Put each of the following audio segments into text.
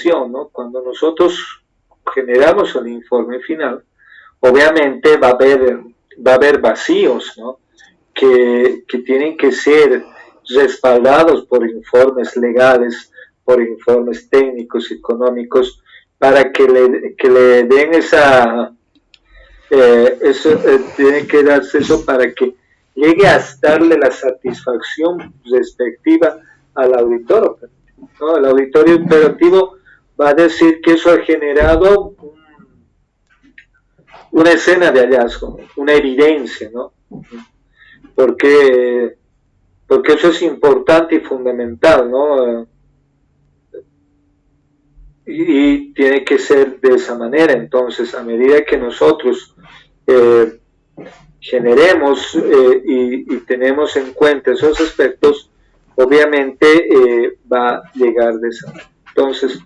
¿no? Cuando nosotros generamos el informe final, obviamente va a haber vacíos, ¿no? Que tienen que ser respaldados por informes legales, por informes técnicos, económicos, para que le den tiene que darse eso para que llegue a darle la satisfacción respectiva al auditor operativo, ¿no? El auditor operativo va a decir que eso ha generado una escena de hallazgo, una evidencia, ¿no? Porque eso es importante y fundamental, ¿no? Y tiene que ser de esa manera. Entonces, a medida que nosotros generemos y tenemos en cuenta esos aspectos, obviamente va a llegar de esa manera. Entonces,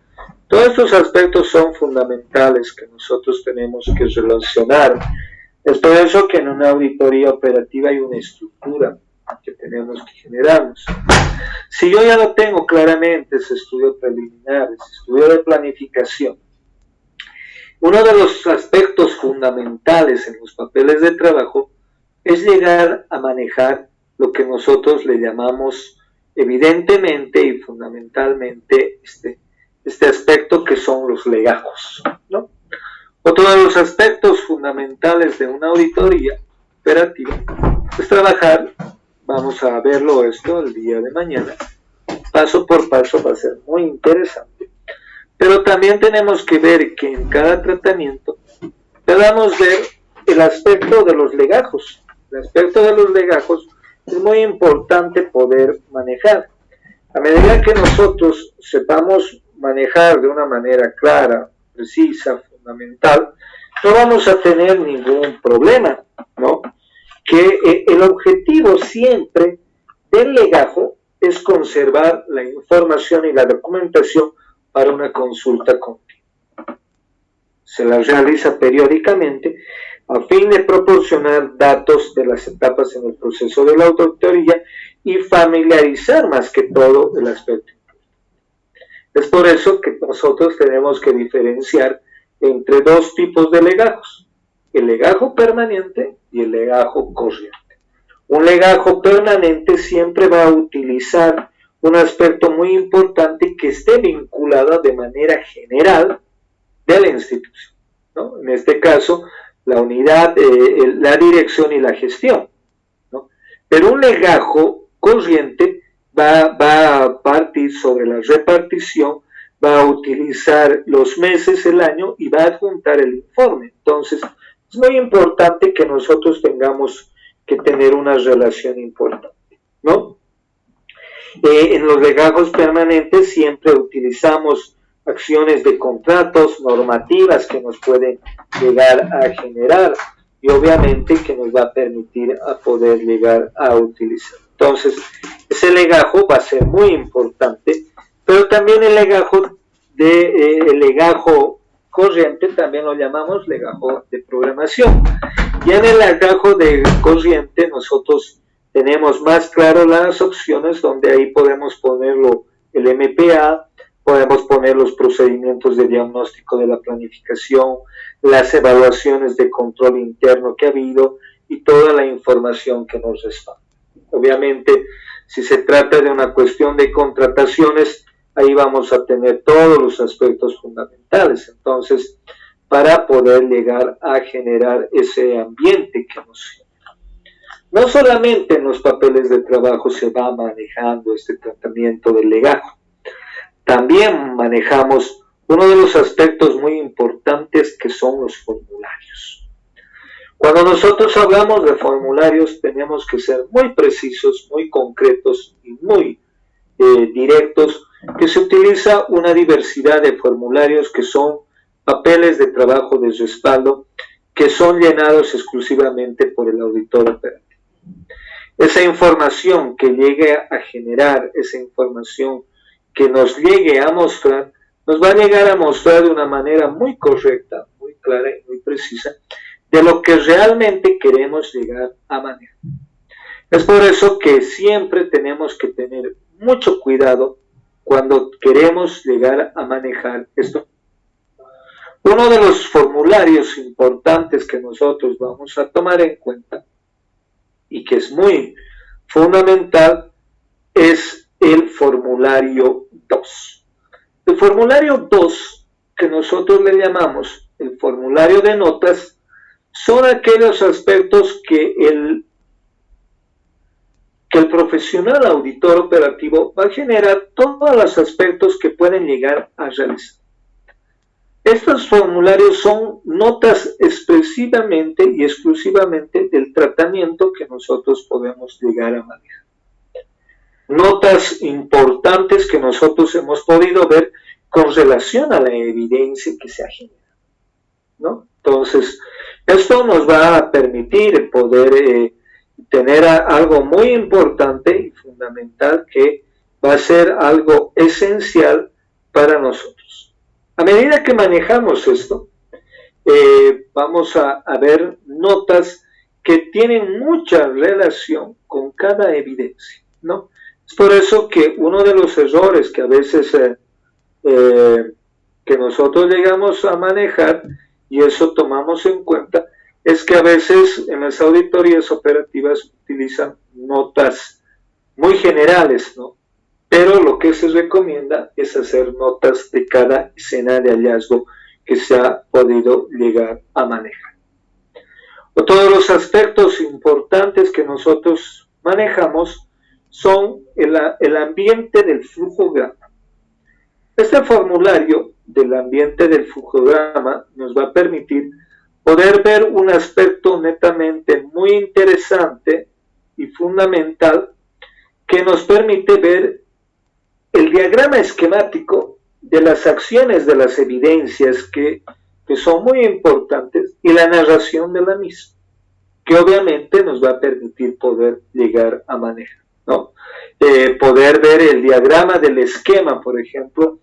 todos estos aspectos son fundamentales que nosotros tenemos que relacionar. Es por eso que en una auditoría operativa hay una estructura que tenemos que generarnos. Si yo ya lo tengo claramente, ese estudio preliminar, ese estudio de planificación, uno de los aspectos fundamentales en los papeles de trabajo es llegar a manejar lo que nosotros le llamamos evidentemente y fundamentalmente este aspecto que son los legajos, ¿no? Otro de los aspectos fundamentales de una auditoría operativa es trabajar, vamos a verlo esto el día de mañana, paso por paso, va a ser muy interesante, pero también tenemos que ver que en cada tratamiento debemos ver el aspecto de los legajos. El aspecto de los legajos es muy importante poder manejar. A medida que nosotros sepamos manejar de una manera clara, precisa, fundamental, no vamos a tener ningún problema, ¿no? Que el objetivo siempre del legajo es conservar la información y la documentación para una consulta continua. Se la realiza periódicamente a fin de proporcionar datos de las etapas en el proceso de la auditoría y familiarizar más que todo el aspecto. Es por eso que nosotros tenemos que diferenciar entre dos tipos de legajos, el legajo permanente y el legajo corriente. Un legajo permanente siempre va a utilizar un aspecto muy importante que esté vinculado de manera general de la institución, ¿no? En este caso, la unidad, la dirección y la gestión, ¿no? Pero un legajo corriente va a partir sobre la repartición, va a utilizar los meses, el año y va a adjuntar el informe. Entonces, es muy importante que nosotros tengamos que tener una relación importante, ¿no? En los legajos permanentes siempre utilizamos acciones de contratos, normativas que nos pueden llegar a generar y obviamente que nos va a permitir a poder llegar a utilizar. Entonces, ese legajo va a ser muy importante, pero también el legajo corriente también lo llamamos legajo de programación. Y en el legajo de corriente nosotros tenemos más claro las opciones donde ahí podemos ponerlo el MPA, podemos poner los procedimientos de diagnóstico de la planificación, las evaluaciones de control interno que ha habido y toda la información que nos respalda. Obviamente, si se trata de una cuestión de contrataciones, ahí vamos a tener todos los aspectos fundamentales. Entonces, para poder llegar a generar ese ambiente que nos genera. No solamente en los papeles de trabajo se va manejando este tratamiento del legajo, también manejamos uno de los aspectos muy importantes que son los formularios. Cuando nosotros hablamos de formularios tenemos que ser muy precisos, muy concretos y muy directos, que se utiliza una diversidad de formularios que son papeles de trabajo de respaldo que son llenados exclusivamente por el auditor operativo. Esa información que llegue a generar, esa información que nos llegue a mostrar, nos va a llegar a mostrar de una manera muy correcta, muy clara y muy precisa de lo que realmente queremos llegar a manejar. Es por eso que siempre tenemos que tener mucho cuidado cuando queremos llegar a manejar esto. Uno de los formularios importantes que nosotros vamos a tomar en cuenta y que es muy fundamental es el formulario 2. El formulario 2, que nosotros le llamamos el formulario de notas, son aquellos aspectos que el profesional auditor operativo va a generar todos los aspectos que pueden llegar a realizar. Estos formularios son notas expresivamente y exclusivamente del tratamiento que nosotros podemos llegar a manejar. Notas importantes que nosotros hemos podido ver con relación a la evidencia que se ha generado, ¿no? Entonces, esto nos va a permitir poder tener algo muy importante y fundamental que va a ser algo esencial para nosotros. A medida que manejamos esto, vamos a ver notas que tienen mucha relación con cada evidencia, ¿no? Es por eso que uno de los errores que a veces que nosotros llegamos a manejar, y eso tomamos en cuenta, es que a veces en las auditorías operativas utilizan notas muy generales, ¿no? Pero lo que se recomienda es hacer notas de cada escena de hallazgo que se ha podido llegar a manejar. Todos los aspectos importantes que nosotros manejamos son el ambiente del flujograma. Este formulario del ambiente del flujograma nos va a permitir poder ver un aspecto netamente muy interesante y fundamental que nos permite ver el diagrama esquemático de las acciones de las evidencias que son muy importantes y la narración de la misma, que obviamente nos va a permitir poder llegar a manejar, ¿no? Poder ver el diagrama del esquema, por ejemplo,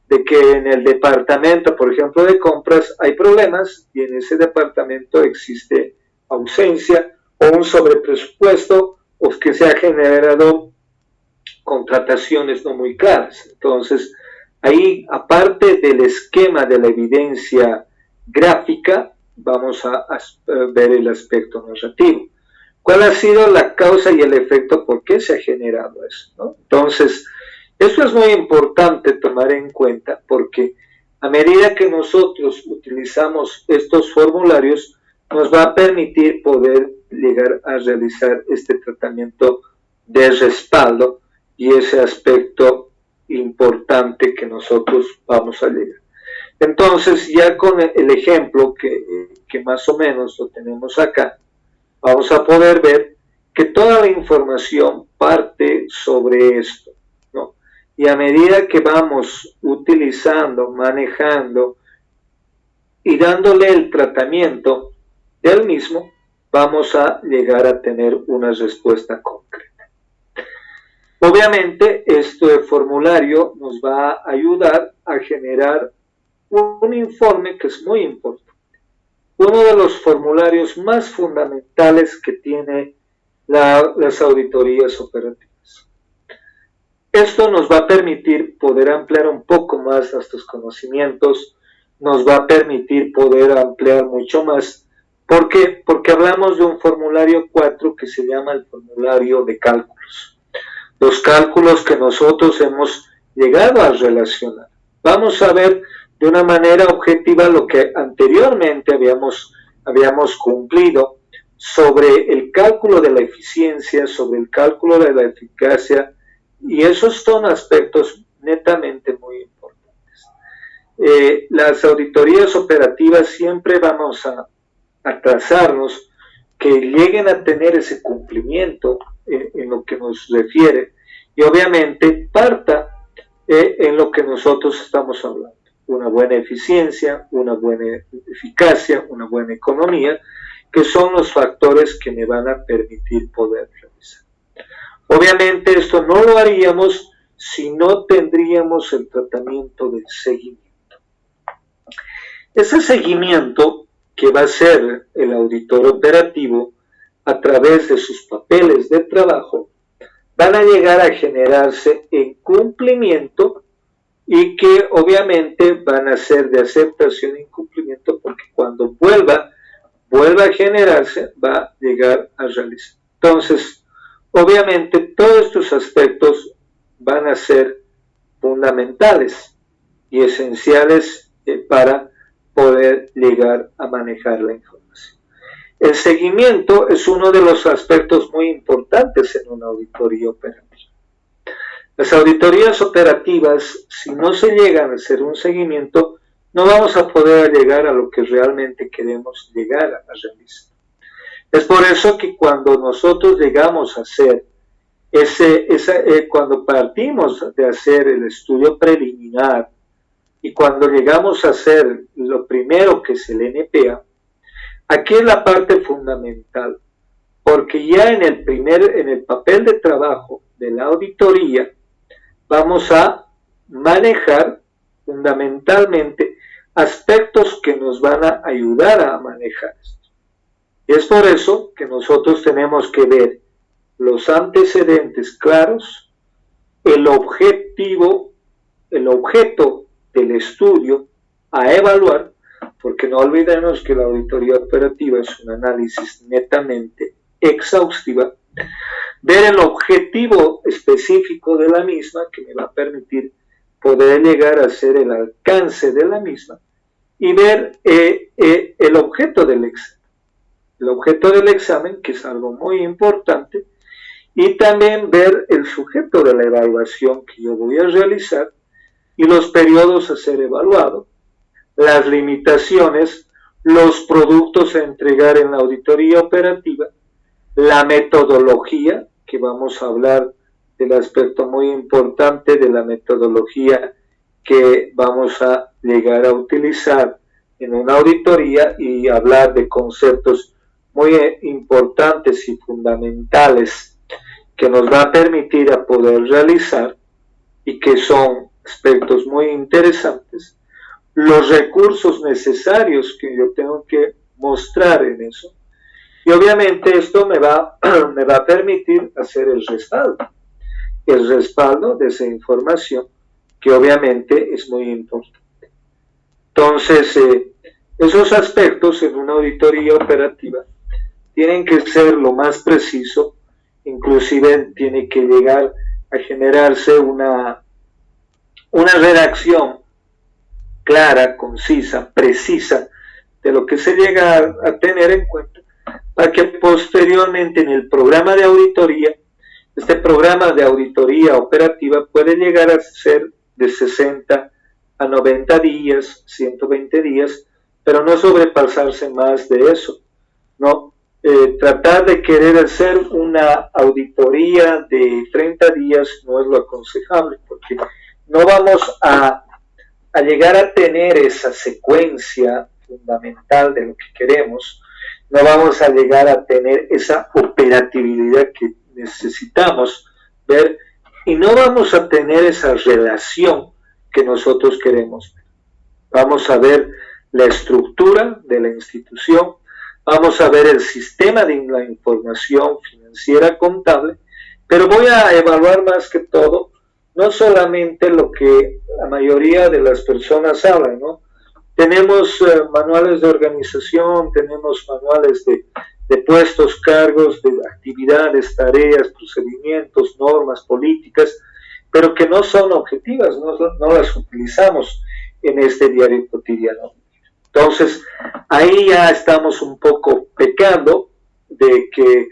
de que en el departamento, por ejemplo, de compras hay problemas y en ese departamento existe ausencia o un sobrepresupuesto o que se ha generado contrataciones no muy claras. Entonces, ahí, aparte del esquema de la evidencia gráfica, vamos a ver el aspecto narrativo. ¿Cuál ha sido la causa y el efecto? ¿Por qué se ha generado eso, ¿no? Entonces, eso es muy importante tomar en cuenta porque a medida que nosotros utilizamos estos formularios, nos va a permitir poder llegar a realizar este tratamiento de respaldo y ese aspecto importante que nosotros vamos a llegar. Entonces, ya con el ejemplo que más o menos lo tenemos acá, vamos a poder ver que toda la información parte sobre esto, ¿no? Y a medida que vamos utilizando, manejando y dándole el tratamiento del mismo, vamos a llegar a tener una respuesta concreta. Obviamente, este formulario nos va a ayudar a generar un informe que es muy importante. Uno de los formularios más fundamentales que tiene las auditorías operativas. Esto nos va a permitir poder ampliar un poco más nuestros conocimientos, nos va a permitir poder ampliar mucho más. ¿Por qué? Porque hablamos de un formulario 4 que se llama el formulario de cálculos. Los cálculos que nosotros hemos llegado a relacionar. Vamos a ver de una manera objetiva lo que anteriormente habíamos cumplido sobre el cálculo de la eficiencia, sobre el cálculo de la eficacia, y esos son aspectos netamente muy importantes. Las auditorías operativas siempre vamos a trazarnos que lleguen a tener ese cumplimiento en lo que nos refiere, y obviamente parta en lo que nosotros estamos hablando. Una buena eficiencia, una buena eficacia, una buena economía, que son los factores que me van a permitir poder realizar. Obviamente esto no lo haríamos si no tendríamos el tratamiento del seguimiento. Ese seguimiento que va a hacer el auditor operativo a través de sus papeles de trabajo van a llegar a generarse en cumplimiento y que obviamente van a ser de aceptación e incumplimiento, porque cuando vuelva a generarse, va a llegar a realizar. Entonces, obviamente todos estos aspectos van a ser fundamentales y esenciales para poder llegar a manejar la información. El seguimiento es uno de los aspectos muy importantes en una auditoría operativa. Las auditorías operativas, si no se llegan a hacer un seguimiento, no vamos a poder llegar a lo que realmente queremos llegar a realizar. Es por eso que cuando nosotros llegamos a hacer cuando partimos de hacer el estudio preliminar y cuando llegamos a hacer lo primero que es el NPA, aquí es la parte fundamental, porque ya en el papel de trabajo de la auditoría vamos a manejar fundamentalmente aspectos que nos van a ayudar a manejar esto. Y es por eso que nosotros tenemos que ver los antecedentes claros, el objeto del estudio a evaluar, porque no olvidemos que la auditoría operativa es un análisis netamente exhaustiva, ver el objetivo específico de la misma, que me va a permitir poder llegar a hacer el alcance de la misma, y ver el objeto del examen. El objeto del examen, que es algo muy importante, y también ver el sujeto de la evaluación que yo voy a realizar y los periodos a ser evaluado, las limitaciones, los productos a entregar en la auditoría operativa, la metodología, que vamos a hablar del aspecto muy importante de la metodología que vamos a llegar a utilizar en una auditoría, y hablar de conceptos muy importantes y fundamentales que nos va a permitir a poder realizar y que son aspectos muy interesantes, los recursos necesarios que yo tengo que mostrar en eso, y obviamente esto me va a permitir hacer el respaldo de esa información, que obviamente es muy importante. Entonces, esos aspectos en una auditoría operativa tienen que ser lo más preciso, inclusive tiene que llegar a generarse una redacción clara, concisa, precisa de lo que se llega a tener en cuenta, para que posteriormente en el programa de auditoría, este programa de auditoría operativa puede llegar a ser de 60 a 90 días, 120 días, pero no sobrepasarse más de eso, ¿no? Tratar de querer hacer una auditoría de 30 días no es lo aconsejable, porque no vamos a llegar a tener esa secuencia fundamental de lo que queremos, no vamos a llegar a tener esa operatividad que necesitamos ver, y no vamos a tener esa relación que nosotros queremos. Vamos a ver la estructura de la institución, vamos a ver el sistema de la información financiera contable, pero voy a evaluar más que todo, no solamente lo que la mayoría de las personas hablan, ¿no? Tenemos manuales de organización, tenemos manuales de puestos, cargos, de actividades, tareas, procedimientos, normas, políticas, pero que no son objetivas, no las utilizamos en este diario cotidiano. Entonces, ahí ya estamos un poco pecando de que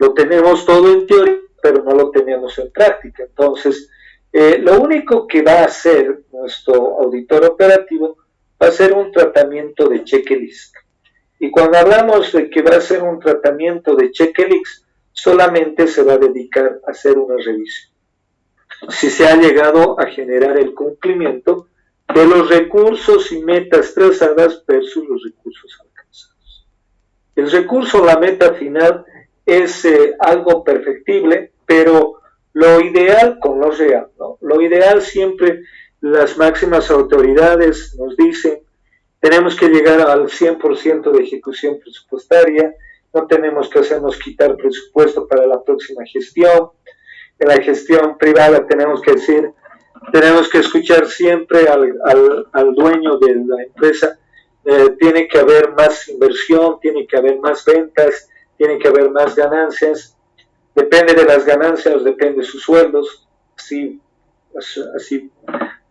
lo tenemos todo en teoría, pero no lo tenemos en práctica. Entonces, lo único que va a hacer nuestro auditor operativo va a ser un tratamiento de checklist. Y cuando hablamos de que va a ser un tratamiento de checklist, solamente se va a dedicar a hacer una revisión. Si se ha llegado a generar el cumplimiento de los recursos y metas trazadas versus los recursos alcanzados. El recurso, la meta final, es algo perfectible, pero lo ideal con lo real, ¿no? Lo ideal siempre, las máximas autoridades nos dicen, tenemos que llegar al 100% de ejecución presupuestaria, no tenemos que hacernos quitar presupuesto para la próxima gestión, en la gestión privada tenemos que decir, tenemos que escuchar siempre al dueño de la empresa. Tiene que haber más inversión, tiene que haber más ventas, tiene que haber más ganancias. Depende de las ganancias, depende de sus sueldos. Así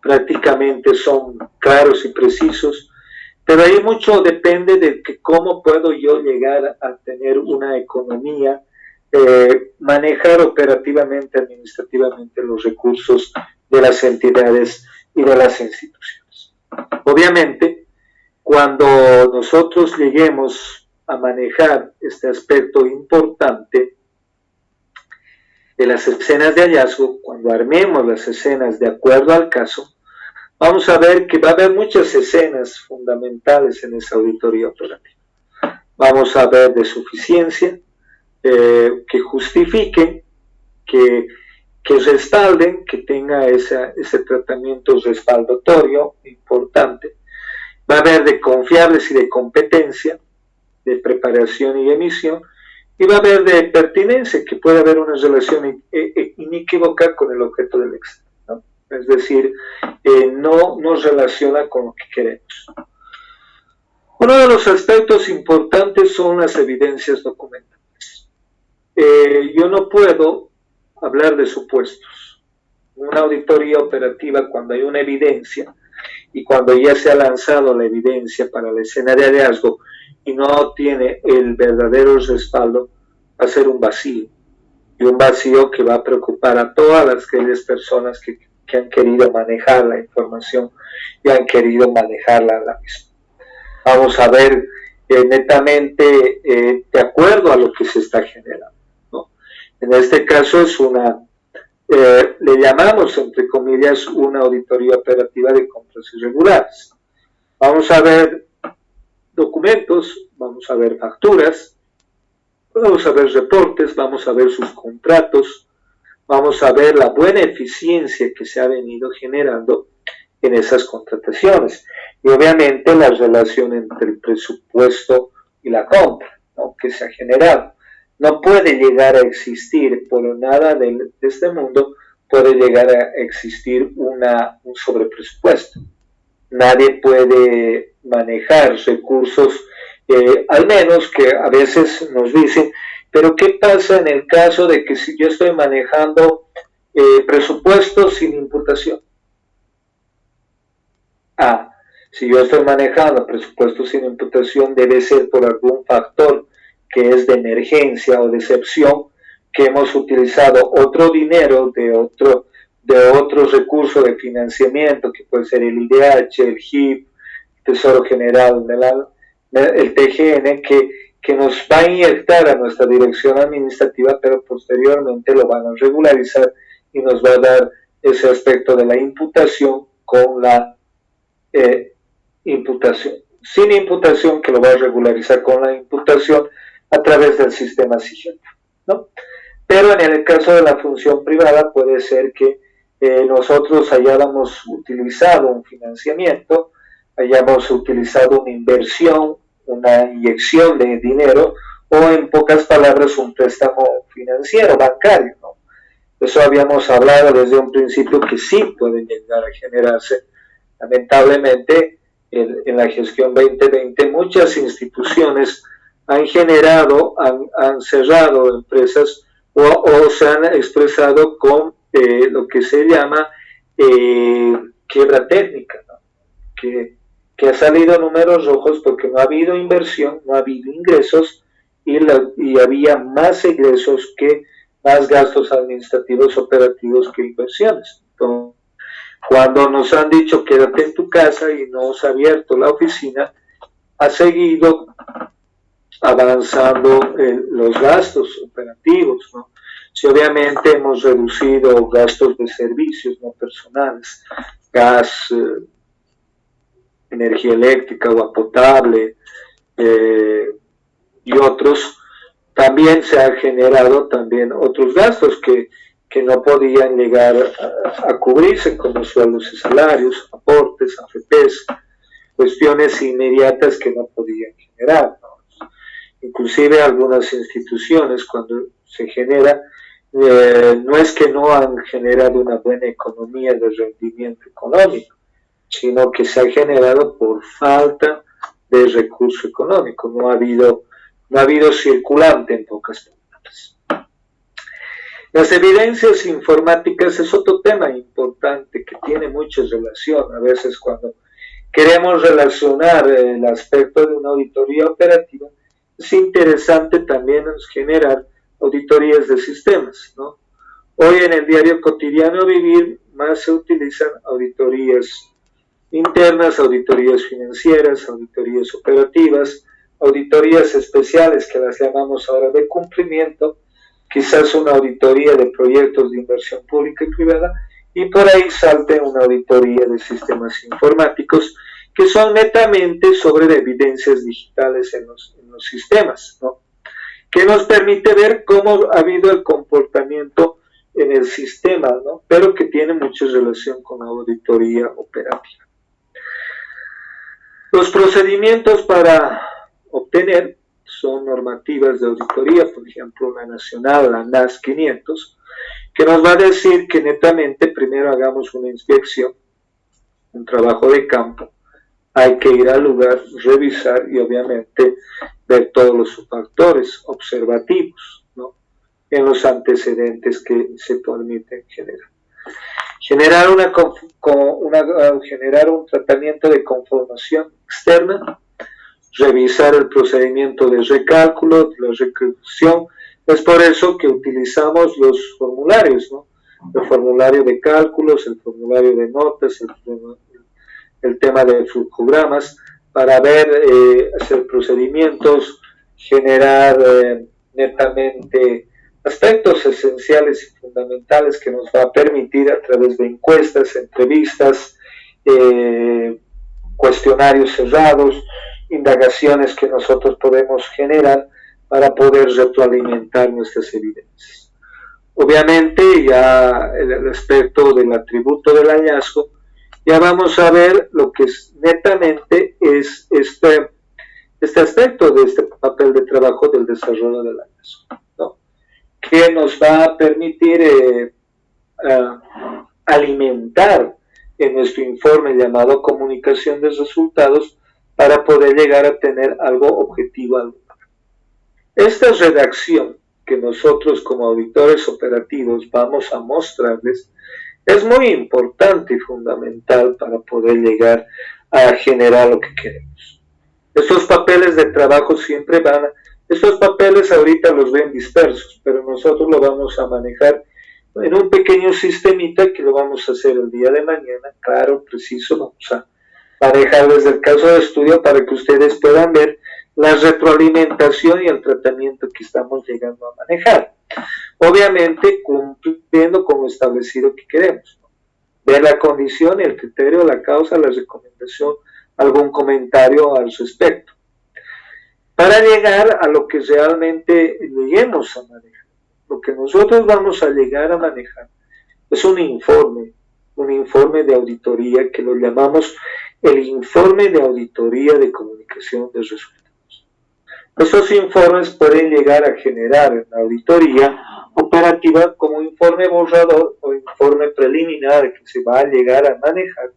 prácticamente son claros y precisos. Pero ahí mucho depende de que cómo puedo yo llegar a tener una economía, manejar operativamente, administrativamente los recursos de las entidades y de las instituciones. Obviamente, cuando nosotros lleguemos a manejar este aspecto importante de las escenas de hallazgo, cuando armemos las escenas de acuerdo al caso, vamos a ver que va a haber muchas escenas fundamentales en esa auditoría operativa. Vamos a ver de suficiencia, que justifiquen, que respalden, que tenga ese tratamiento respaldatorio importante. Va a haber de confiables y de competencia, de preparación y emisión, y va a haber de pertinencia, que puede haber una relación inequívoca con el objeto del examen, ¿no? Es decir, no nos relaciona con lo que queremos. Uno de los aspectos importantes son las evidencias documentales. Yo no puedo hablar de supuestos. Una auditoría operativa, cuando hay una evidencia y cuando ya se ha lanzado la evidencia para la escena de hallazgo y no tiene el verdadero respaldo, va a ser un vacío. Y un vacío que va a preocupar a todas aquellas personas que han querido manejar la información y han querido manejarla a la misma. Vamos a ver netamente de acuerdo a lo que se está generando, ¿no? En este caso es le llamamos, entre comillas, una auditoría operativa de compras irregulares. Vamos a ver documentos, vamos a ver facturas, vamos a ver reportes, vamos a ver sus contratos, vamos a ver la buena eficiencia que se ha venido generando en esas contrataciones y obviamente la relación entre el presupuesto y la compra, ¿no?, que se ha generado. No puede llegar a existir, por nada de este mundo, puede llegar a existir un sobrepresupuesto. Nadie puede manejar recursos, al menos que a veces nos dicen, pero ¿qué pasa en el caso de que si yo estoy manejando presupuessto sin imputación? Si yo estoy manejando presupuesto sin imputación, debe ser por algún factor que es de emergencia o de excepción, que hemos utilizado otro dinero de otro recurso de financiamiento, que puede ser el IDH, el GIP, Tesoro General, el TGN, que nos va a inyectar a nuestra dirección administrativa, pero posteriormente lo van a regularizar y nos va a dar ese aspecto de la imputación con la imputación. Sin imputación, que lo va a regularizar con la imputación a través del sistema SIGINT, ¿no? Pero en el caso de la función privada puede ser que nosotros hayamos utilizado un financiamiento, hayamos utilizado una inversión, una inyección de dinero, o en pocas palabras un préstamo financiero, bancario, ¿no? Eso habíamos hablado desde un principio, que sí pueden llegar a generarse. Lamentablemente, en la gestión 2020, muchas instituciones han cerrado empresas o se han expresado con lo que se llama quiebra técnica, ¿no? Que ha salido números rojos porque no ha habido inversión, no ha habido ingresos y había más egresos más gastos administrativos operativos que inversiones. Entonces, cuando nos han dicho quédate en tu casa y no se ha abierto la oficina, ha seguido avanzando los gastos operativos, ¿no? Si obviamente hemos reducido gastos de servicios no personales, gas, energía eléctrica, agua potable y otros, también se han generado también otros gastos que no podían llegar a cubrirse, como sueldos y salarios, aportes, AFPs, cuestiones inmediatas que no podían generar, ¿no? Inclusive algunas instituciones, cuando se genera, no es que no han generado una buena economía de rendimiento económico, sino que se ha generado por falta de recurso económico, no ha habido circulante en pocas palabras. Las evidencias informáticas es otro tema importante que tiene mucha relación. A veces cuando queremos relacionar el aspecto de una auditoría operativa, es interesante también generar auditorías de sistemas, ¿no? Hoy en el diario cotidiano vivir más se utilizan auditorías internas, auditorías financieras, auditorías operativas, auditorías especiales que las llamamos ahora de cumplimiento, quizás una auditoría de proyectos de inversión pública y privada, y por ahí salte una auditoría de sistemas informáticos que son netamente sobre evidencias digitales en los sistemas, ¿no? Que nos permite ver cómo ha habido el comportamiento en el sistema, ¿no? Pero que tiene mucha relación con la auditoría operativa. Los procedimientos para obtener son normativas de auditoría, por ejemplo, la nacional, la NAS 500, que nos va a decir que netamente primero hagamos una inspección, un trabajo de campo, hay que ir al lugar, revisar y obviamente ver todos los factores observativos, ¿no? En los antecedentes que se permiten generar. Generar un tratamiento de conformación externa, revisar el procedimiento de recálculo, de la recaudación. Es por eso que utilizamos los formularios, ¿no? El formulario de cálculos, el formulario de notas, el tema de flujogramas, para ver, hacer procedimientos, generar netamente aspectos esenciales y fundamentales que nos va a permitir a través de encuestas, entrevistas, cuestionarios cerrados, indagaciones que nosotros podemos generar para poder retroalimentar nuestras evidencias. Obviamente ya el aspecto del atributo del hallazgo, ya vamos a ver lo que es netamente es este aspecto de este papel de trabajo del desarrollo del hallazgo, ¿no? Que nos va a permitir alimentar en nuestro informe llamado comunicación de resultados para poder llegar a tener algo objetivo al lugar. Esta redacción que nosotros como auditores operativos vamos a mostrarles es muy importante y fundamental para poder llegar a generar lo que queremos. Estos papeles de trabajo siempre estos papeles ahorita los ven dispersos, pero nosotros lo vamos a manejar en un pequeño sistemita que lo vamos a hacer el día de mañana, claro, preciso, vamos a manejar desde el caso de estudio para que ustedes puedan ver la retroalimentación y el tratamiento que estamos llegando a manejar. Obviamente cumpliendo con lo establecido que queremos. Ver la condición, el criterio, la causa, la recomendación, algún comentario al respecto. Para llegar a lo que realmente lleguemos a manejar. Lo que nosotros vamos a llegar a manejar es un informe de auditoría que lo llamamos el informe de auditoría de comunicación de resultados. Estos informes pueden llegar a generar en la auditoría operativa como informe borrador o informe preliminar que se va a llegar a manejar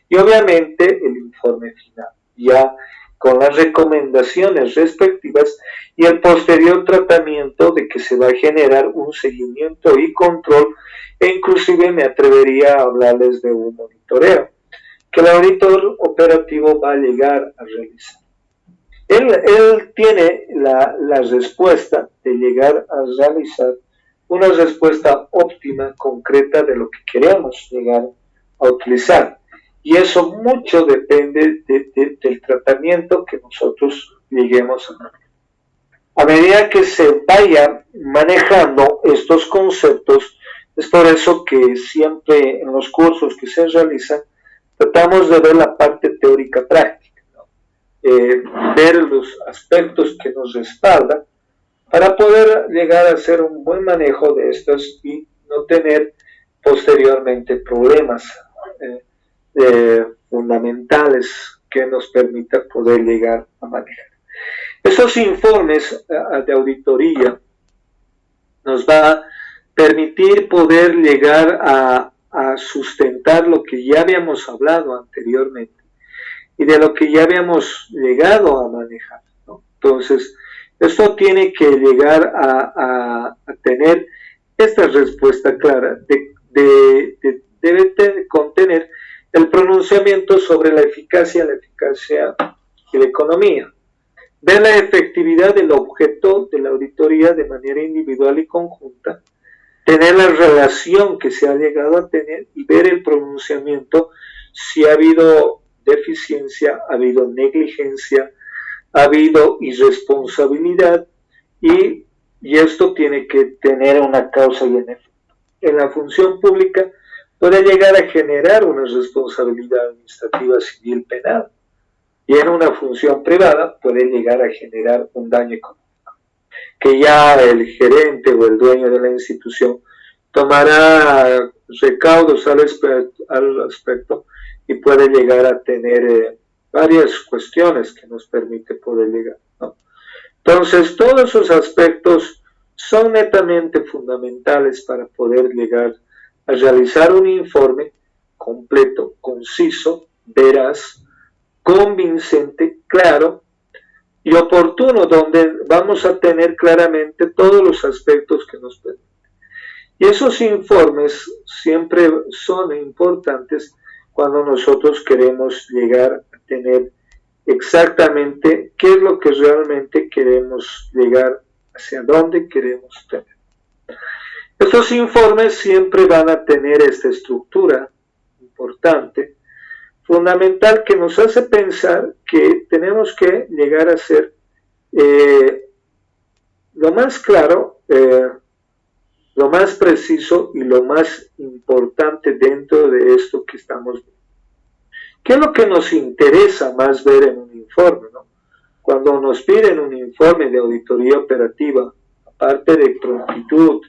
y obviamente el informe final, ya con las recomendaciones respectivas y el posterior tratamiento de que se va a generar un seguimiento y control e inclusive me atrevería a hablarles de un monitoreo que el auditor operativo va a llegar a realizar. Él tiene la respuesta de llegar a realizar una respuesta óptima, concreta de lo que queremos llegar a utilizar. Y eso mucho depende del tratamiento que nosotros lleguemos a manejar. A medida que se vaya manejando estos conceptos, es por eso que siempre en los cursos que se realizan, tratamos de ver la parte teórica práctica, ¿no? Ver los aspectos que nos respaldan para poder llegar a hacer un buen manejo de estos y no tener posteriormente problemas fundamentales que nos permitan poder llegar a manejar. Estos informes de auditoría nos va permitir poder llegar a sustentar lo que ya habíamos hablado anteriormente y de lo que ya habíamos llegado a manejar, ¿no? Entonces, esto tiene que llegar a tener esta respuesta clara, debe contener el pronunciamiento sobre la eficacia y la economía, ver la efectividad del objeto de la auditoría de manera individual y conjunta, tener la relación que se ha llegado a tener y ver el pronunciamiento si ha habido deficiencia, ha habido negligencia, ha habido irresponsabilidad y esto tiene que tener una causa y un efecto. En la función pública puede llegar a generar una responsabilidad administrativa civil penal y en una función privada puede llegar a generar un daño económico, que ya el gerente o el dueño de la institución tomará recaudos al respecto y puede llegar a tener varias cuestiones que nos permite poder llegar, ¿no? Entonces, todos esos aspectos son netamente fundamentales para poder llegar a realizar un informe completo, conciso, veraz, convincente, claro y oportuno, donde vamos a tener claramente todos los aspectos que nos permiten. Y esos informes siempre son importantes cuando nosotros queremos llegar a tener exactamente qué es lo que realmente queremos llegar, hacia dónde queremos tener. Estos informes siempre van a tener esta estructura importante, fundamental, que nos hace pensar que tenemos que llegar a ser lo más claro, lo más preciso y lo más importante dentro de esto que estamos viendo. ¿Qué es lo que nos interesa más ver en un informe, ¿no? Cuando nos piden un informe de auditoría operativa, aparte de prontitud,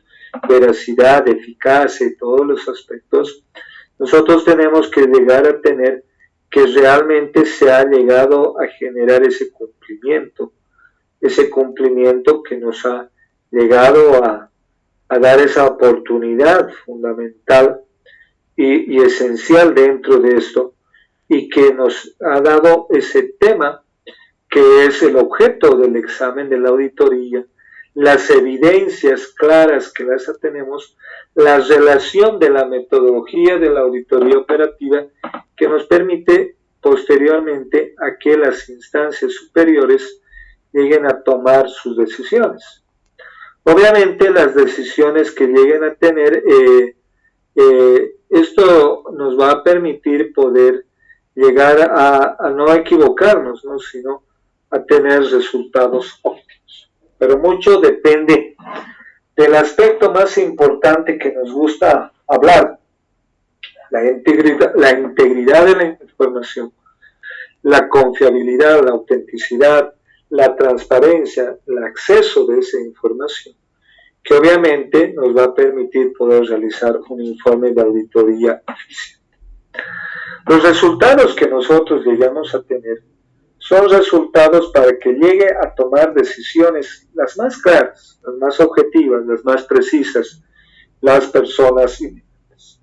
veracidad, eficacia y todos los aspectos, nosotros tenemos que llegar a tener que realmente se ha llegado a generar ese cumplimiento que nos ha llegado a dar esa oportunidad fundamental y esencial dentro de esto, y que nos ha dado ese tema que es el objeto del examen de la auditoría, las evidencias claras que las tenemos, la relación de la metodología de la auditoría operativa que nos permite posteriormente a que las instancias superiores lleguen a tomar sus decisiones. Obviamente las decisiones que lleguen a tener, esto nos va a permitir poder llegar a no equivocarnos, ¿no? Sino a tener resultados óptimos. Pero mucho depende del aspecto más importante que nos gusta hablar, la integridad de la información, la confiabilidad, la autenticidad, la transparencia, el acceso de esa información, que obviamente nos va a permitir poder realizar un informe de auditoría eficiente. Los resultados que nosotros llegamos a tener son resultados para que llegue a tomar decisiones las más claras, las más objetivas, las más precisas, las personas inmediatas.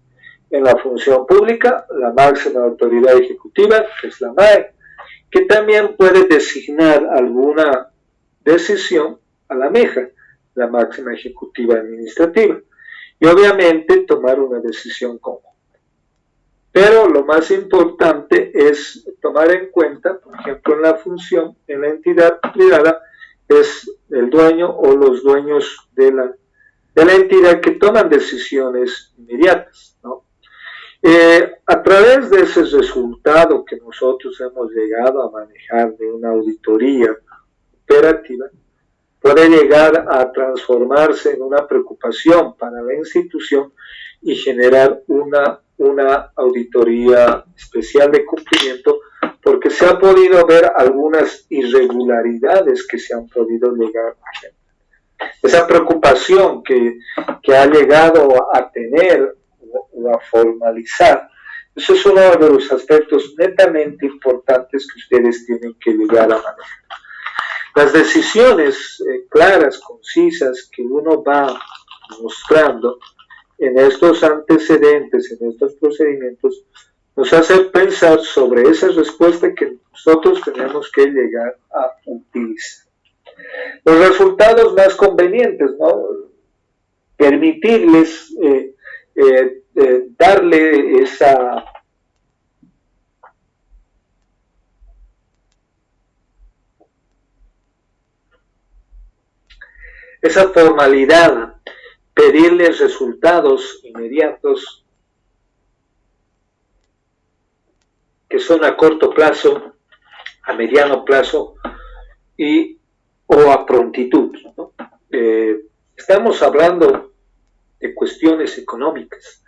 En la función pública, la máxima autoridad ejecutiva, que es la MAE, que también puede designar alguna decisión a la MEJA, la máxima ejecutiva administrativa, y obviamente tomar una decisión conjunta. Pero lo más importante es tomar en cuenta, por ejemplo, en la función, en la entidad privada, es el dueño o los dueños de la entidad que toman decisiones inmediatas, ¿no? A través de ese resultado que nosotros hemos llegado a manejar de una auditoría operativa, puede llegar a transformarse en una preocupación para la institución y generar una auditoría especial de cumplimiento, porque se ha podido ver algunas irregularidades que se han podido llegar a generar. Esa preocupación que ha llegado a tener o a formalizar, eso es uno de los aspectos netamente importantes que ustedes tienen que llegar a manejar. Las decisiones claras, concisas, que uno va mostrando en estos antecedentes, en estos procedimientos, nos hace pensar sobre esa respuesta que nosotros tenemos que llegar a utilizar. Los resultados más convenientes, ¿no? Permitirles darle esa formalidad, pedirles resultados inmediatos que son a corto plazo, a mediano plazo o a prontitud, ¿no? Estamos hablando de cuestiones económicas,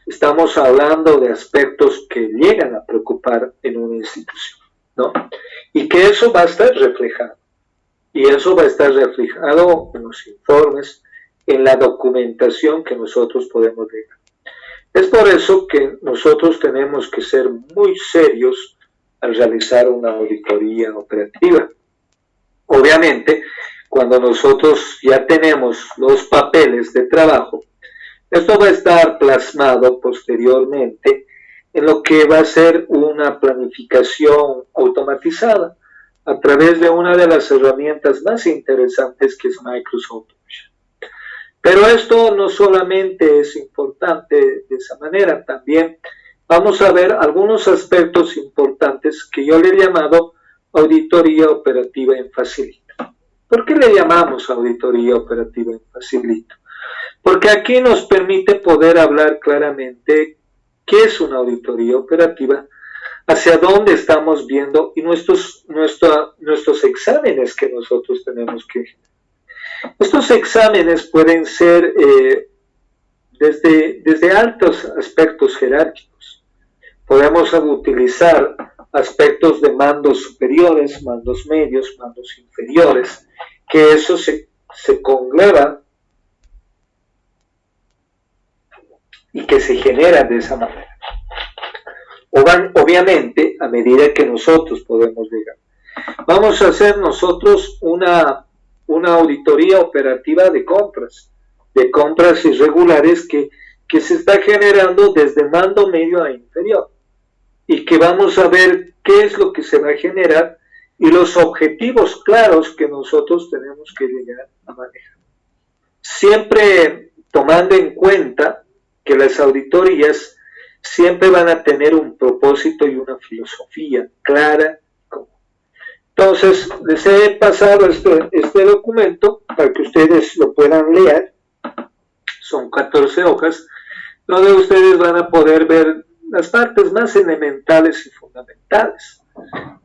estamos hablando de aspectos que llegan a preocupar en una institución, ¿no? Y que eso va a estar reflejado, y eso va a estar reflejado en los informes, en la documentación que nosotros podemos leer. Es por eso que nosotros tenemos que ser muy serios al realizar una auditoría operativa. Obviamente, cuando nosotros ya tenemos los papeles de trabajo, esto va a estar plasmado posteriormente en lo que va a ser una planificación automatizada a través de una de las herramientas más interesantes que es Microsoft Office. Pero esto no solamente es importante de esa manera, también vamos a ver algunos aspectos importantes que yo le he llamado auditoría operativa en Facilito. ¿Por qué le llamamos auditoría operativa en Facilito? Porque aquí nos permite poder hablar claramente qué es una auditoría operativa, hacia dónde estamos viendo y nuestros exámenes que nosotros tenemos que generar. Estos exámenes pueden ser desde altos aspectos jerárquicos. Podemos utilizar aspectos de mandos superiores, mandos medios, mandos inferiores, que eso se congleva y que se genera de esa manera. Obviamente, a medida que nosotros podemos llegar. Vamos a hacer nosotros una auditoría operativa de compras irregulares que se está generando desde mando medio a inferior, y que vamos a ver qué es lo que se va a generar y los objetivos claros que nosotros tenemos que llegar a manejar. Siempre tomando en cuenta que las auditorías siempre van a tener un propósito y una filosofía clara. Entonces, les he pasado este documento para que ustedes lo puedan leer. Son 14 hojas, donde ustedes van a poder ver las partes más elementales y fundamentales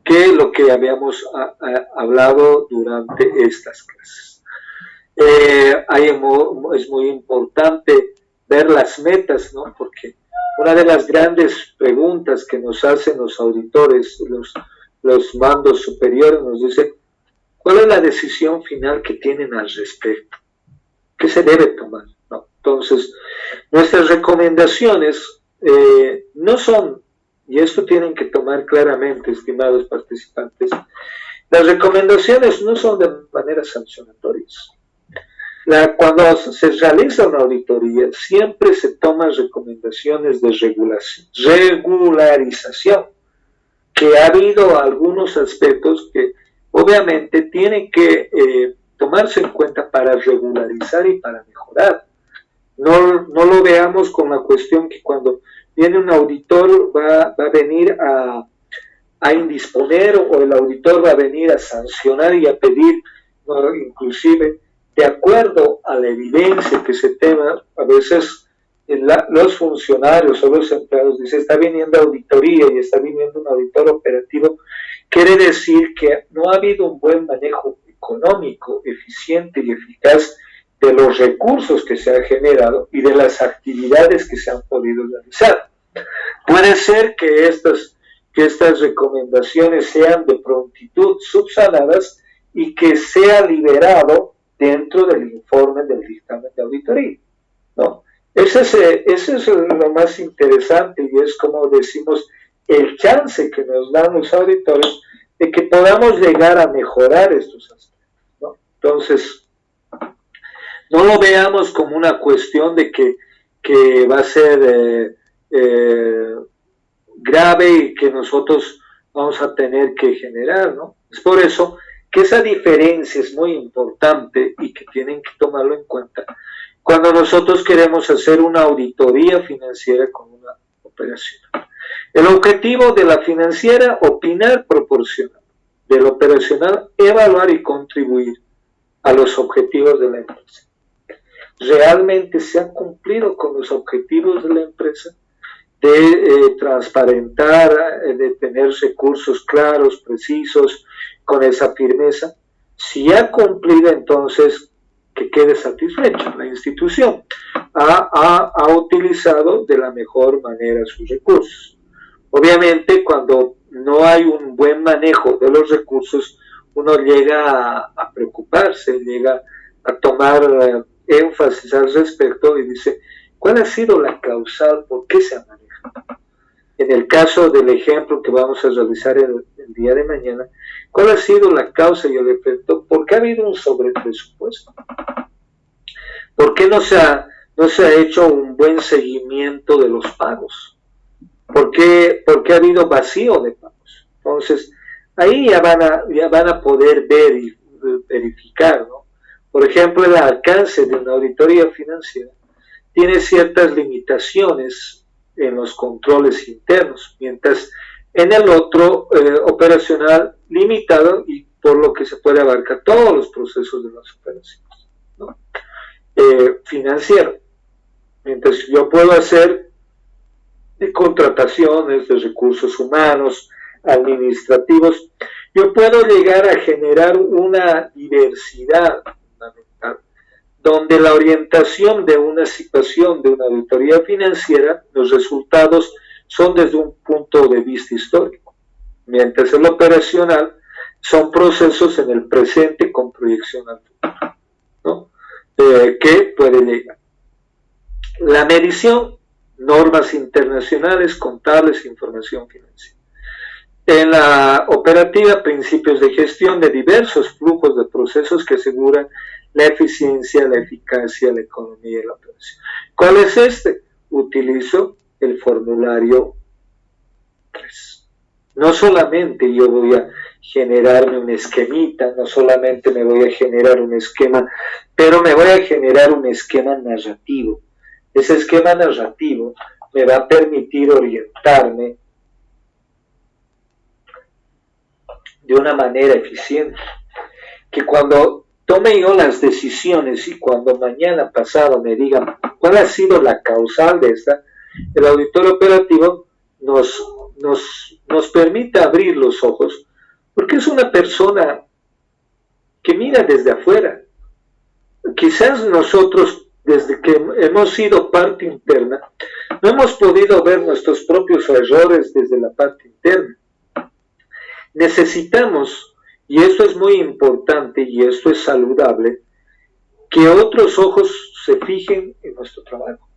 que lo que habíamos hablado durante estas clases. Es muy importante ver las metas, ¿no? Porque una de las grandes preguntas que nos hacen los auditores, los mandos superiores, nos dicen, ¿cuál es la decisión final que tienen al respecto? ¿Qué se debe tomar? ¿No? Entonces, nuestras recomendaciones no son, y esto tienen que tomar claramente, estimados participantes, las recomendaciones no son de manera sancionatorias. Cuando se realiza una auditoría, siempre se toman recomendaciones de regularización, que ha habido algunos aspectos que obviamente tienen que tomarse en cuenta para regularizar y para mejorar. No lo veamos con la cuestión que cuando viene un auditor va a venir a indisponer, o el auditor va a venir a sancionar y a pedir, ¿no? Inclusive de acuerdo a la evidencia que se tenga. A veces los funcionarios o los empleados dicen, está viniendo auditoría y está viniendo un auditor operativo, quiere decir que no ha habido un buen manejo económico, eficiente y eficaz de los recursos que se han generado y de las actividades que se han podido realizar. Puede ser que estas recomendaciones sean de prontitud subsanadas y que sea liberado dentro del informe del dictamen de auditoría, ¿no? Ese es lo más interesante, y es, como decimos, el chance que nos dan los auditores de que podamos llegar a mejorar estos aspectos, ¿no? Entonces, No lo veamos como una cuestión de que va a ser grave y que nosotros vamos a tener que generar, ¿no? Es por eso que esa diferencia es muy importante y que tienen que tomarlo en cuenta cuando nosotros queremos hacer una auditoría financiera con una operación. El objetivo de la financiera, opinar proporcional. Del operacional, evaluar y contribuir a los objetivos de la empresa. ¿Realmente se han cumplido con los objetivos de la empresa? De transparentar, de tener recursos claros, precisos, con esa firmeza. Si ha cumplido, entonces que quede satisfecha. La institución ha utilizado de la mejor manera sus recursos. Obviamente, cuando no hay un buen manejo de los recursos, uno llega a preocuparse, llega a tomar énfasis al respecto y dice, ¿cuál ha sido la causal? ¿Por qué se ha manejado? En el caso del ejemplo que vamos a realizar el día de mañana, ¿cuál ha sido la causa y el efecto? ¿Por qué ha habido un sobrepresupuesto? ¿Por qué no se ha hecho un buen seguimiento de los pagos? ¿Por qué ha habido vacío de pagos? Entonces, ahí ya van a poder ver y verificar, ¿no? Por ejemplo, el alcance de una auditoría financiera tiene ciertas limitaciones en los controles internos, mientras en el otro operacional limitado y por lo que se puede abarcar todos los procesos de las operaciones, ¿no? Financiero, mientras yo puedo hacer de contrataciones, de recursos humanos, administrativos, yo puedo llegar a generar una diversidad fundamental, donde la orientación de una situación de una auditoría financiera, los resultados son desde un punto de vista histórico, mientras el operacional son procesos en el presente con proyección al futuro, ¿no? Que puede llegar. La medición, normas internacionales, contables, información financiera. En la operativa, principios de gestión de diversos flujos de procesos que aseguran la eficiencia, la eficacia, la economía de la operación. ¿Cuál es este? Utilizo el formulario 3. No solamente yo voy a generarme un esquemita, no solamente me voy a generar un esquema, pero me voy a generar un esquema narrativo. Ese esquema narrativo me va a permitir orientarme de una manera eficiente, que cuando tome yo las decisiones y cuando mañana pasado me digan cuál ha sido la causal de esta, el auditor operativo nos permite abrir los ojos, porque es una persona que mira desde afuera. Quizás nosotros, desde que hemos sido parte interna, no hemos podido ver nuestros propios errores desde la parte interna. Necesitamos, y esto es muy importante y esto es saludable, que otros ojos se fijen en nuestro trabajo.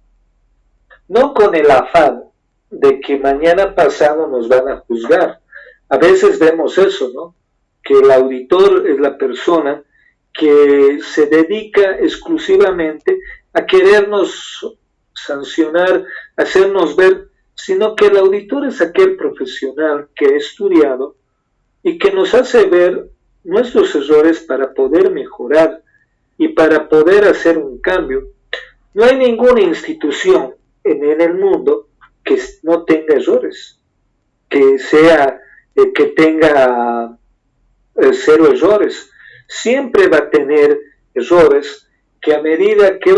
No con el afán de que mañana pasado nos van a juzgar. A veces vemos eso, ¿no? Que el auditor es la persona que se dedica exclusivamente a querernos sancionar, hacernos ver, sino que el auditor es aquel profesional que ha estudiado y que nos hace ver nuestros errores para poder mejorar y para poder hacer un cambio. No hay ninguna institución en el mundo que no tenga errores, que tenga cero errores. Siempre va a tener errores que a medida que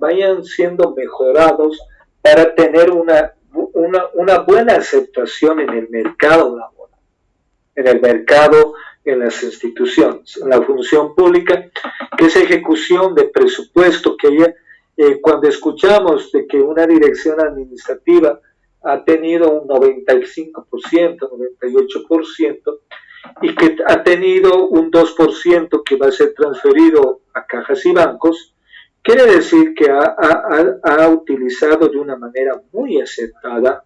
vayan siendo mejorados para tener una buena aceptación en el mercado laboral, en el mercado, en las instituciones, en la función pública, que es ejecución de presupuesto, que ya cuando escuchamos de que una dirección administrativa ha tenido un 95%, 98%, y que ha tenido un 2% que va a ser transferido a cajas y bancos, quiere decir que ha utilizado de una manera muy acertada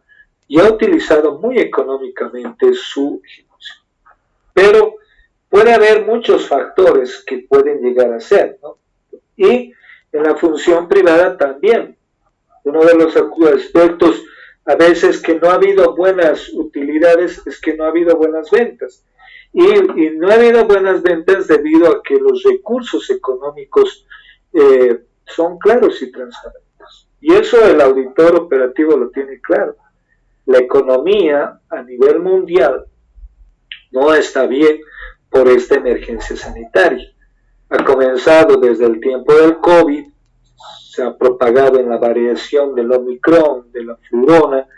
y ha utilizado muy económicamente su ejecución. Pero puede haber muchos factores que pueden llegar a ser, ¿no? Y En la función privada también. Uno de los aspectos a veces que no ha habido buenas utilidades es que no ha habido buenas ventas. Y no ha habido buenas ventas debido a que los recursos económicos son claros y transparentes. Y eso el auditor operativo lo tiene claro. La economía a nivel mundial no está bien por esta emergencia sanitaria. Ha comenzado desde el tiempo del COVID, se ha propagado en la variación del Omicron, de la Flurona,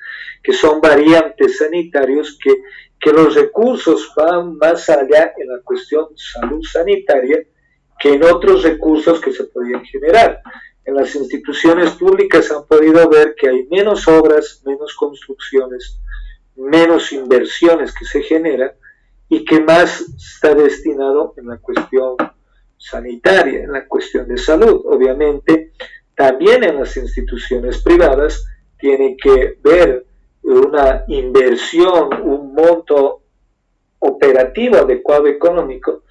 que son variantes sanitarios que los recursos van más allá en la cuestión de salud sanitaria que en otros recursos que se podían generar. En las instituciones públicas han podido ver que hay menos obras, menos construcciones, menos inversiones que se generan y que más está destinado en la cuestión sanitaria, en la cuestión de salud. Obviamente, también en las instituciones privadas tiene que ver una inversión, un monto operativo adecuado económico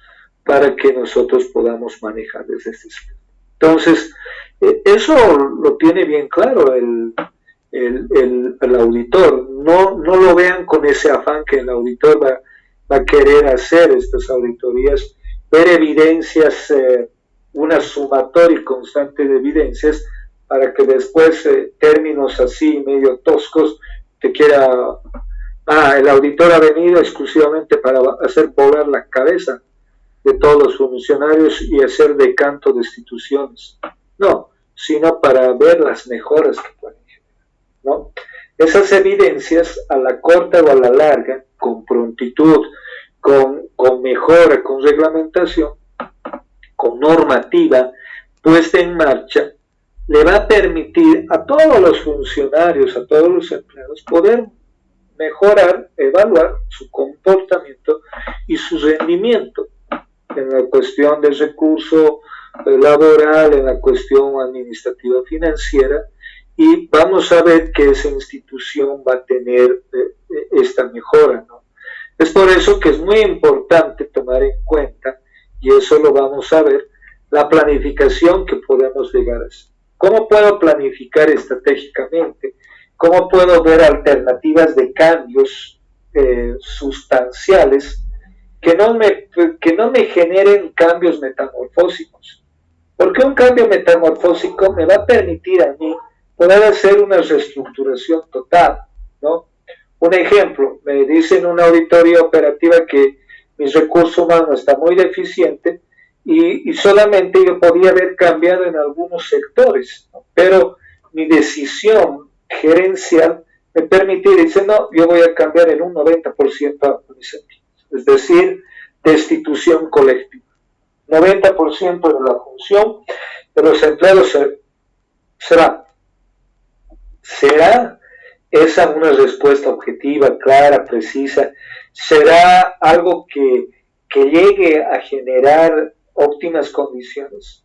para que nosotros podamos manejar desde este aspecto. Entonces, eso lo tiene bien claro el auditor. No lo vean con ese afán que el auditor va a querer hacer estas auditorías, ver evidencias, una sumatoria constante de evidencias, para que después términos así medio toscos te quiera, el auditor ha venido exclusivamente para hacer volar la cabeza de todos los funcionarios y hacer decanto de instituciones. No, sino para ver las mejoras que pueden generar, ¿no? Esas evidencias a la corta o a la larga, con prontitud, con mejora, con reglamentación, con normativa puesta en marcha, le va a permitir a todos los funcionarios, a todos los empleados, poder mejorar, evaluar su comportamiento y su rendimiento en la cuestión del recurso laboral, en la cuestión administrativa financiera, y vamos a ver que esa institución va a tener esta mejora, ¿no? Es por eso que es muy importante tomar en cuenta, y eso lo vamos a ver, la planificación que podemos llegar a hacer. ¿Cómo puedo planificar estratégicamente? ¿Cómo puedo ver alternativas de cambios sustanciales que no me generen cambios metamorfósicos? Porque un cambio metamorfósico me va a permitir a mí poder hacer una reestructuración total, ¿no? Un ejemplo, me dicen en una auditoría operativa que mi recurso humano está muy deficiente y solamente yo podía haber cambiado en algunos sectores, ¿no? Pero mi decisión gerencial me permite decir, no, yo voy a cambiar en un 90% a mis empleados, es decir, destitución colectiva. 90% de la función de los empleados será esa una respuesta objetiva, clara, precisa, será algo que llegue a generar óptimas condiciones.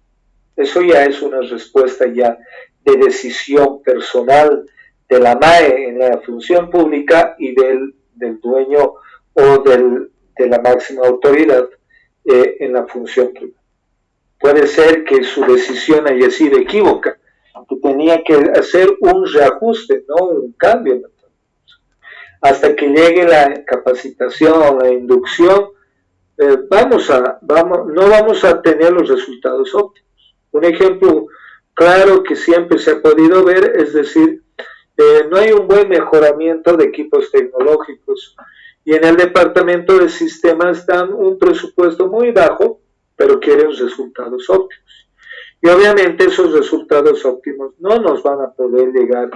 Eso ya es una respuesta ya de decisión personal de la MAE en la función pública y del dueño o de la máxima autoridad en la función privada. Puede ser que su decisión haya sido equívoca, que tenía que hacer un reajuste, no un cambio. Hasta que llegue la capacitación, la inducción, no vamos a tener los resultados óptimos. Un ejemplo claro que siempre se ha podido ver, es decir, no hay un buen mejoramiento de equipos tecnológicos y en el departamento de sistemas dan un presupuesto muy bajo, pero quieren resultados óptimos. Y obviamente esos resultados óptimos no nos van a poder llegar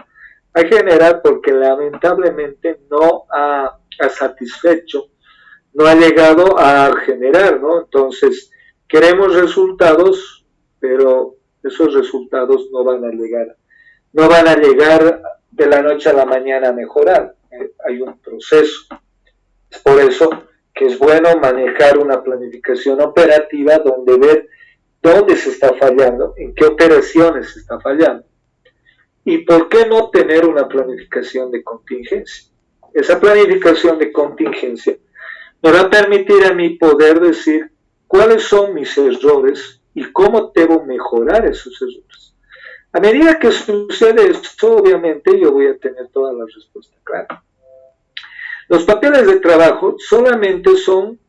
a generar porque lamentablemente no ha satisfecho, no ha llegado a generar, ¿no? Entonces, queremos resultados, pero esos resultados no van a llegar de la noche a la mañana a mejorar. Hay un proceso. Es por eso que es bueno manejar una planificación operativa donde ver dónde se está fallando, en qué operaciones se está fallando. ¿Y por qué no tener una planificación de contingencia? Esa planificación de contingencia me va a permitir a mí poder decir cuáles son mis errores y cómo debo mejorar esos errores. A medida que sucede esto, obviamente yo voy a tener toda la respuesta clara. Los papeles de trabajo solamente son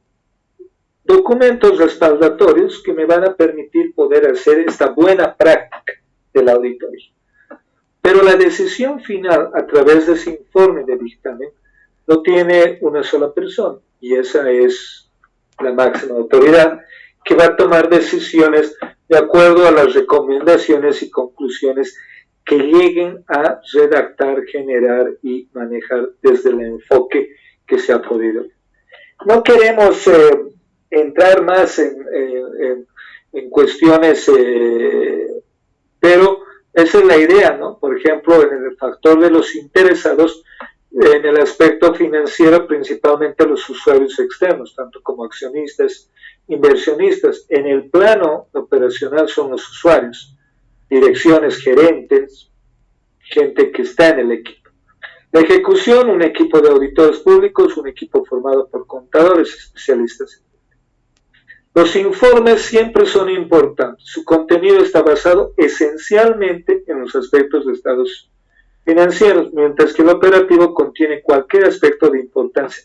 documentos respaldatorios que me van a permitir poder hacer esta buena práctica de la auditoría. Pero la decisión final a través de ese informe de dictamen lo tiene una sola persona, y esa es la máxima autoridad que va a tomar decisiones de acuerdo a las recomendaciones y conclusiones que lleguen a redactar, generar y manejar desde el enfoque que se ha podido. No queremos entrar más en cuestiones, pero esa es la idea, ¿no? Por ejemplo, en el factor de los interesados, en el aspecto financiero, principalmente los usuarios externos, tanto como accionistas, inversionistas. En el plano operacional son los usuarios, direcciones, gerentes, gente que está en el equipo. La ejecución, un equipo de auditores públicos, un equipo formado por contadores especialistas. Los informes siempre son importantes. Su contenido está basado esencialmente en los aspectos de estados financieros, mientras que el operativo contiene cualquier aspecto de importancia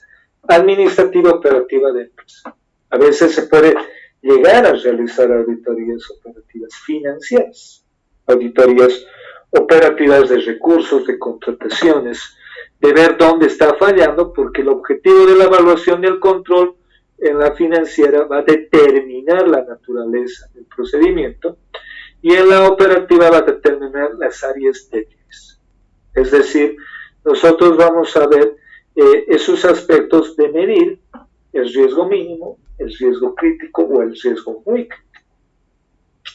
administrativa operativa de empresa. A veces se puede llegar a realizar auditorías operativas financieras, auditorías operativas de recursos, de contrataciones, de ver dónde está fallando, porque el objetivo de la evaluación y el control en la financiera va a determinar la naturaleza del procedimiento, y en la operativa va a determinar las áreas débiles. Es decir, nosotros vamos a ver esos aspectos de medir el riesgo mínimo, el riesgo crítico o el riesgo muy crítico.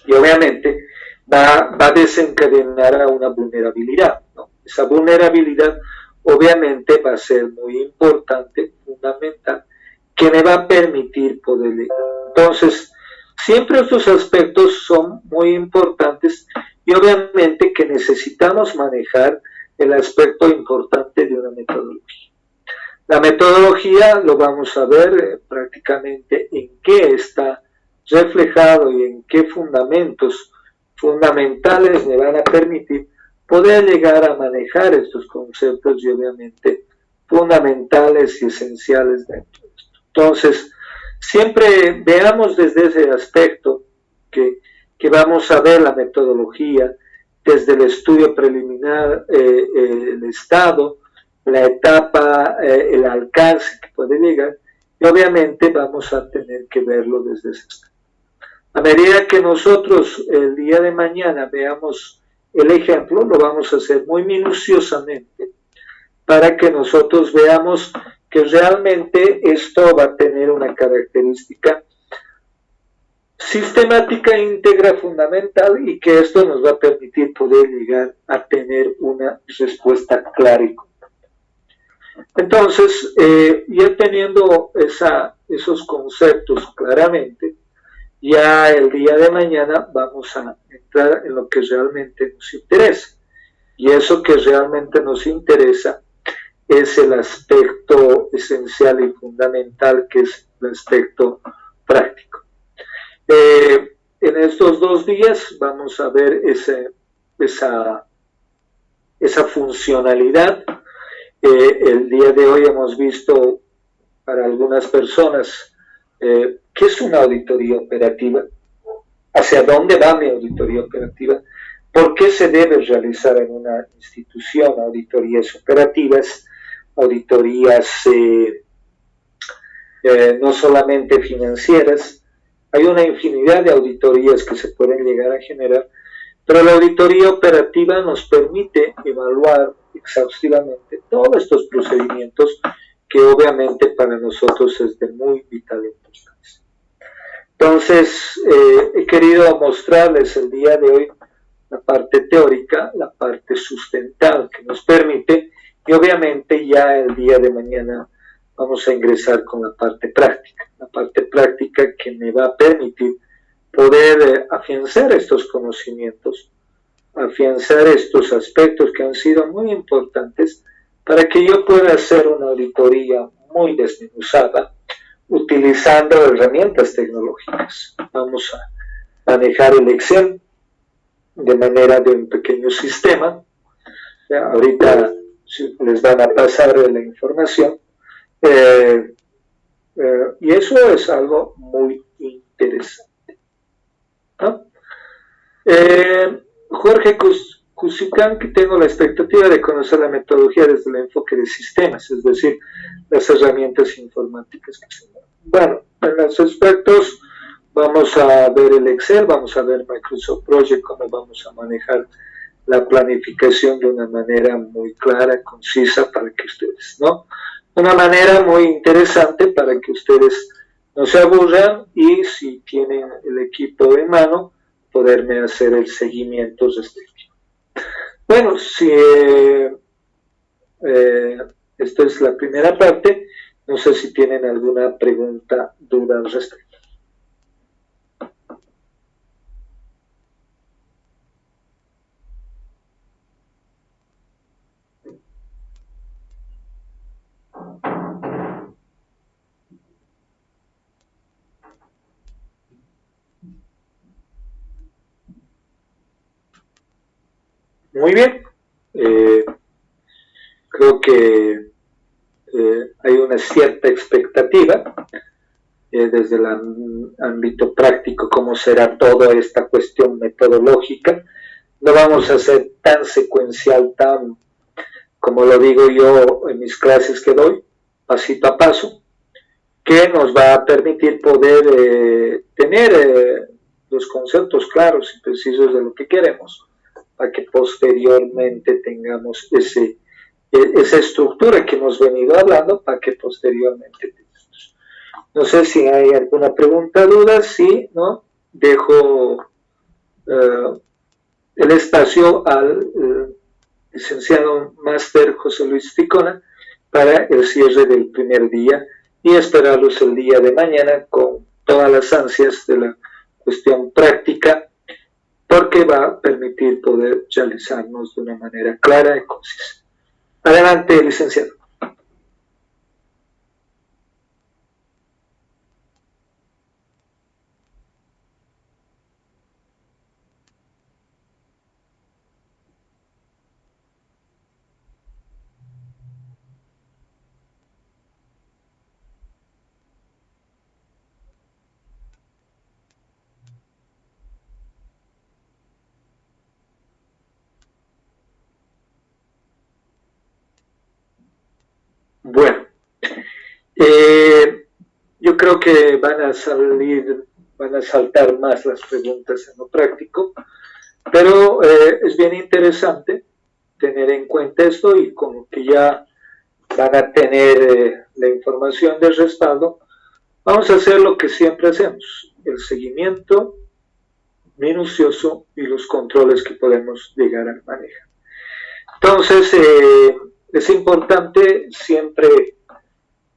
Y obviamente va a desencadenar a una vulnerabilidad, ¿no? Esa vulnerabilidad obviamente va a ser muy importante, fundamental, que me va a permitir poder llegar. Entonces, siempre estos aspectos son muy importantes y obviamente que necesitamos manejar el aspecto importante de una metodología. La metodología lo vamos a ver prácticamente en qué está reflejado y en qué fundamentos fundamentales me van a permitir poder llegar a manejar estos conceptos y obviamente fundamentales y esenciales dentro de esto. Entonces, siempre veamos desde ese aspecto que vamos a ver la metodología desde el estudio preliminar, el estado, la etapa, el alcance que puede llegar, y obviamente vamos a tener que verlo desde ese aspecto. A medida que nosotros el día de mañana veamos el ejemplo, lo vamos a hacer muy minuciosamente para que nosotros veamos que realmente esto va a tener una característica sistemática, íntegra, fundamental, y que esto nos va a permitir poder llegar a tener una respuesta clara y completa. Entonces, ya teniendo esos conceptos claramente, ya el día de mañana vamos a entrar en lo que realmente nos interesa. Y eso que realmente nos interesa es el aspecto esencial y fundamental, que es el aspecto práctico. En estos 2 días vamos a ver esa funcionalidad. El día de hoy hemos visto para algunas personas qué es una auditoría operativa, hacia dónde va mi auditoría operativa, por qué se debe realizar en una institución auditorías operativas, auditorías no solamente financieras. Hay una infinidad de auditorías que se pueden llegar a generar, pero la auditoría operativa nos permite evaluar exhaustivamente todos estos procedimientos que obviamente para nosotros es de muy vital importancia. Entonces, he querido mostrarles el día de hoy la parte teórica, la parte sustentada que nos permite, y obviamente ya el día de mañana vamos a ingresar con la parte práctica que me va a permitir poder afianzar estos conocimientos, afianzar estos aspectos que han sido muy importantes para que yo pueda hacer una auditoría muy desmenuzada utilizando herramientas tecnológicas. Vamos manejar el Excel de manera de un pequeño sistema. Ahorita les van a pasar la información. Y eso es algo muy interesante, ¿no? Jorge Cusicán, que tengo la expectativa de conocer la metodología desde el enfoque de sistemas, es decir, las herramientas informáticas que se dan. Bueno, en los aspectos vamos a ver el Excel, vamos a ver Microsoft Project, cómo vamos a manejar la planificación de una manera muy clara, concisa para que ustedes, ¿no? Una manera muy interesante para que ustedes no se aburran y si tienen el equipo en mano, poderme hacer el seguimiento respectivo. Bueno, si esta es la primera parte, no sé si tienen alguna pregunta, duda al respecto. Muy bien, creo que hay una cierta expectativa desde el ámbito práctico, cómo será toda esta cuestión metodológica. No vamos a ser tan secuencial, tan como lo digo yo en mis clases que doy, pasito a paso, que nos va a permitir poder tener los conceptos claros y precisos de lo que queremos, para que posteriormente tengamos esa estructura que hemos venido hablando, para que posteriormente tengamos. No sé si hay alguna pregunta, duda, sí, ¿no? Dejo el espacio al licenciado máster José Luis Ticona para el cierre del primer día y esperarlos el día de mañana con todas las ansias de la cuestión práctica, porque va a permitir poder realizarnos de una manera clara y concisa. Adelante, licenciado. Bueno, yo creo que van a saltar más las preguntas en lo práctico, pero es bien interesante tener en cuenta esto y como que ya van a tener la información de respaldo, vamos a hacer lo que siempre hacemos, el seguimiento minucioso y los controles que podemos llegar a manejar. Entonces, es importante siempre,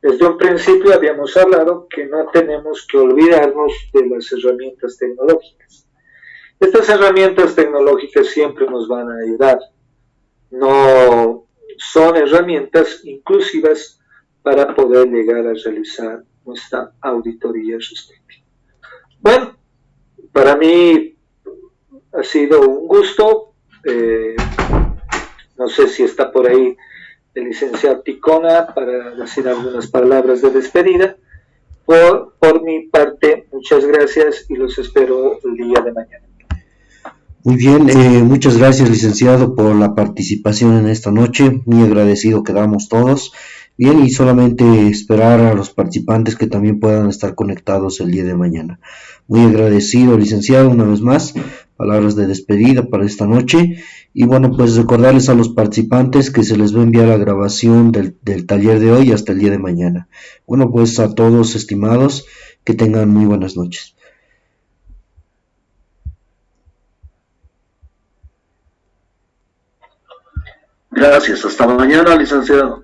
desde un principio habíamos hablado que no tenemos que olvidarnos de las herramientas tecnológicas. Estas herramientas tecnológicas siempre nos van a ayudar. No son herramientas inclusivas para poder llegar a realizar nuestra auditoría respectiva. Bueno, para mí ha sido un gusto. No sé si está por ahí el licenciado Ticona para decir algunas palabras de despedida. Por mi parte, muchas gracias y los espero el día de mañana. Muy bien, muchas gracias licenciado por la participación en esta noche, muy agradecido quedamos todos. Bien, y solamente esperar a los participantes que también puedan estar conectados el día de mañana. Muy agradecido licenciado una vez más, palabras de despedida para esta noche. Y bueno, pues recordarles a los participantes que se les va a enviar la grabación del taller de hoy hasta el día de mañana. Bueno, pues a todos estimados, que tengan muy buenas noches. Gracias, hasta mañana, licenciado.